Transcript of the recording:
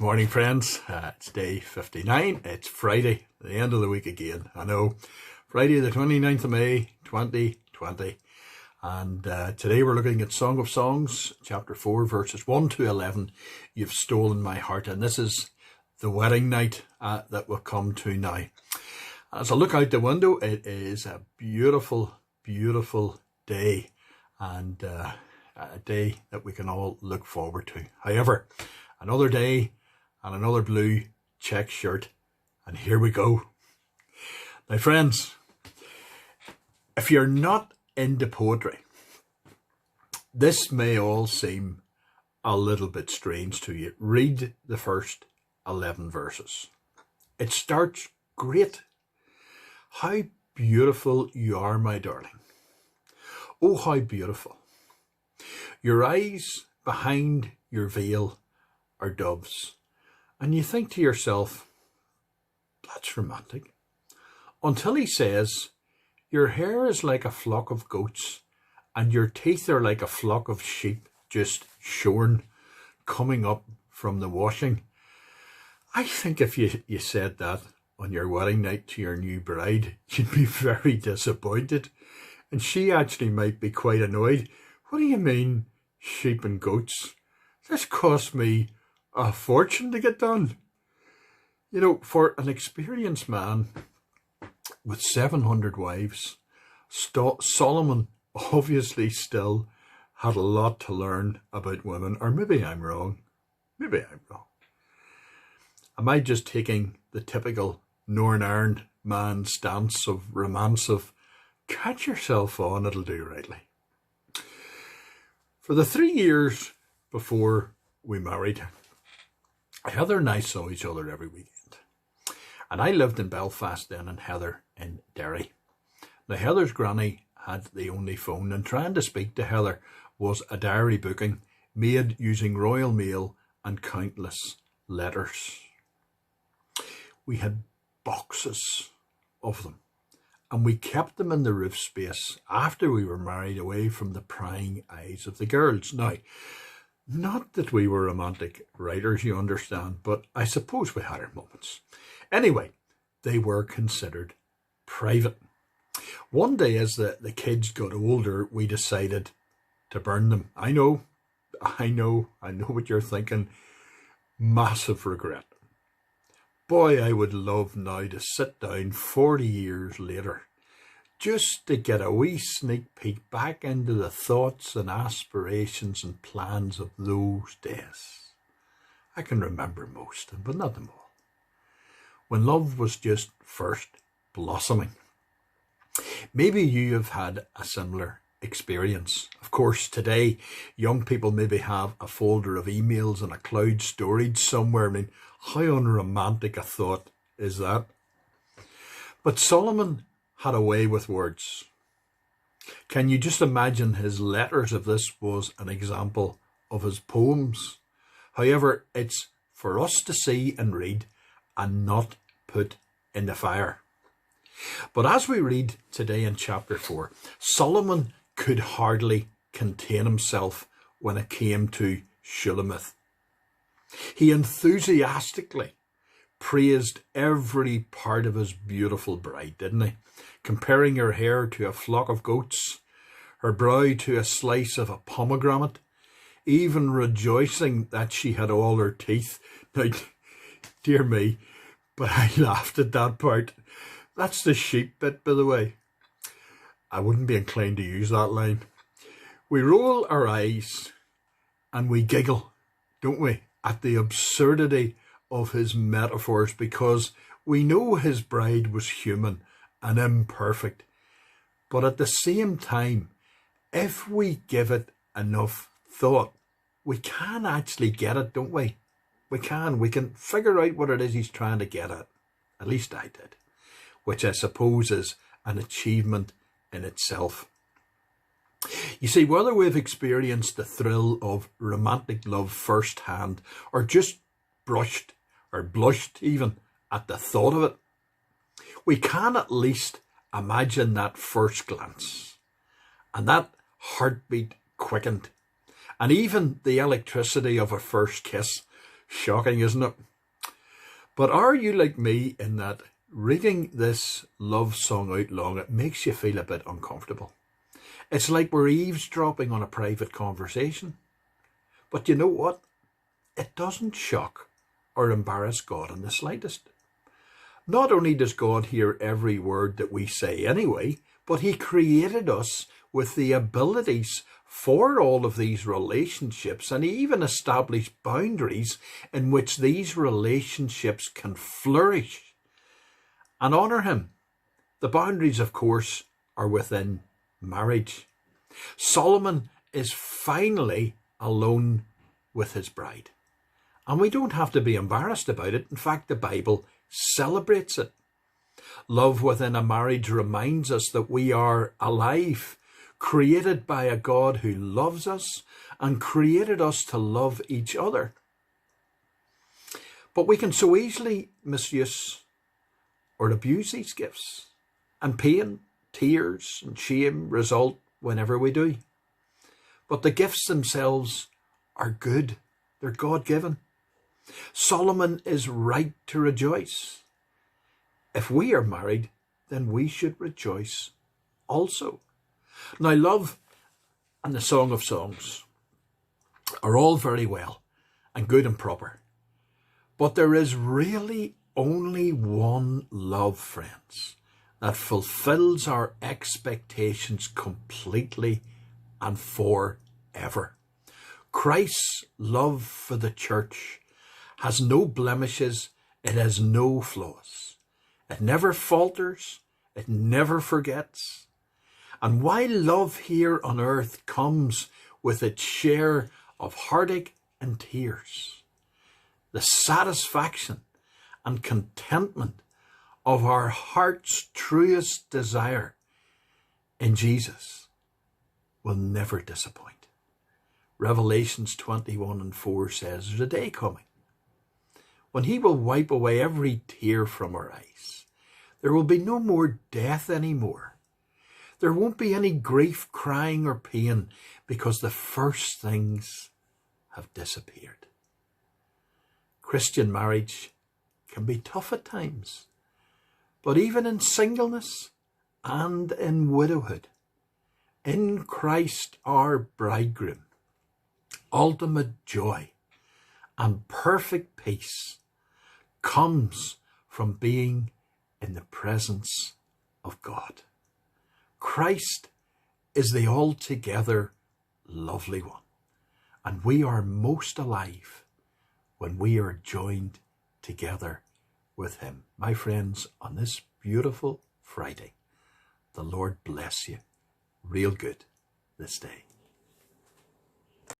morning, friends. It's day 59. It's Friday, the end of the week again. I know, Friday the 29th of May, 2020. And today we're looking at Song of Songs, chapter 4, verses 1 to 11. You've stolen my heart. And this is the wedding night that we'll come to now. As I look out the window, it is a beautiful, beautiful day. And a day that we can all look forward to. However, another day and another blue check shirt, and here we go. Now friends, if you're not into poetry, this may all seem a little bit strange to you. Read the first 11 verses. It starts great. How beautiful you are, my darling. Oh, how beautiful. Your eyes behind your veil are doves. And you think to yourself, that's romantic. Until he says, your hair is like a flock of goats and your teeth are like a flock of sheep just shorn, coming up from the washing. I think if you said that on your wedding night to your new bride, you'd be very disappointed. And she actually might be quite annoyed. What do you mean, sheep and goats? This cost me a fortune to get done. You know, for an experienced man with 700 wives, Solomon obviously still had a lot to learn about women. Or maybe I'm wrong. Maybe I'm wrong. Am I just taking the typical Northern Ireland man stance of romance of catch yourself on, it'll do rightly? For the 3 years before we married, Heather and I saw each other every weekend. And I lived in Belfast then and Heather in Derry. Now Heather's granny had the only phone, and trying to speak to Heather was a diary booking made using Royal Mail and countless letters. We had boxes of them, and we kept them in the roof space after we were married, away from the prying eyes of the girls. Now, not that we were romantic writers, you understand, but I suppose we had our moments. Anyway, they were considered private. One day as the kids got older, we decided to burn them. I know what you're thinking. Massive regret. Boy, I would love now to sit down 40 years later just to get a wee sneak peek back into the thoughts and aspirations and plans of those days. I can remember most, but not them all. When love was just first blossoming. Maybe you have had a similar experience. Of course, today, young people maybe have a folder of emails and a cloud storage somewhere. I mean, how unromantic a thought is that? But Solomon had a way with words. Can you just imagine his letters if this was an example of his poems? However, it's for us to see and read and not put in the fire. But as we read today in chapter 4, Solomon could hardly contain himself when it came to Shulamith. He enthusiastically praised every part of his beautiful bride, didn't he? Comparing her hair to a flock of goats, her brow to a slice of a pomegranate, even rejoicing that she had all her teeth. Now, dear me, but I laughed at that part. That's the sheep bit, by the way. I wouldn't be inclined to use that line. We roll our eyes and we giggle, don't we, at the absurdity of his metaphors, because we know his bride was human and imperfect. But at the same time, if we give it enough thought, we can actually get it, don't we? We can figure out what it is he's trying to get at. At least I did. Which I suppose is an achievement in itself. You see, whether we've experienced the thrill of romantic love firsthand, or just brushed or blushed even at the thought of it, we can at least imagine that first glance and that heartbeat quickened, and even the electricity of a first kiss Shocking, isn't it? But are you like me in that reading this love song out loud, it makes you feel a bit uncomfortable? It's like we're eavesdropping on a private conversation. But you know what? It doesn't shock or embarrass God in the slightest. Not only does God hear every word that we say anyway, but he created us with the abilities for all of these relationships, and he even established boundaries in which these relationships can flourish and honour him. The boundaries, of course, are within marriage. Solomon is finally alone with his bride, and we don't have to be embarrassed about it. In fact, the Bible celebrates it. Love within a marriage reminds us that we are alive, created by a God who loves us and created us to love each other. But we can so easily misuse or abuse these gifts, and pain, tears and shame result whenever we do. But the gifts themselves are good. They're God-given. Solomon is right to rejoice. If we are married, then we should rejoice also. Now, love and the Song of Songs are all very well and good and proper. But there is really only one love, friends, that fulfills our expectations completely and forever. Christ's love for the church has no blemishes, it has no flaws. It never falters, it never forgets. And while love here on earth comes with its share of heartache and tears, the satisfaction and contentment of our heart's truest desire in Jesus will never disappoint. Revelations 21:4 says there's a day coming when he will wipe away every tear from our eyes. There will be no more death anymore. There won't be any grief, crying or pain, because the first things have disappeared. Christian marriage can be tough at times, but even in singleness and in widowhood, in Christ our bridegroom, ultimate joy and perfect peace comes from being in the presence of God. Christ is the altogether lovely one, and we are most alive when we are joined together with him. My friends, on this beautiful Friday, the Lord bless you real good this day.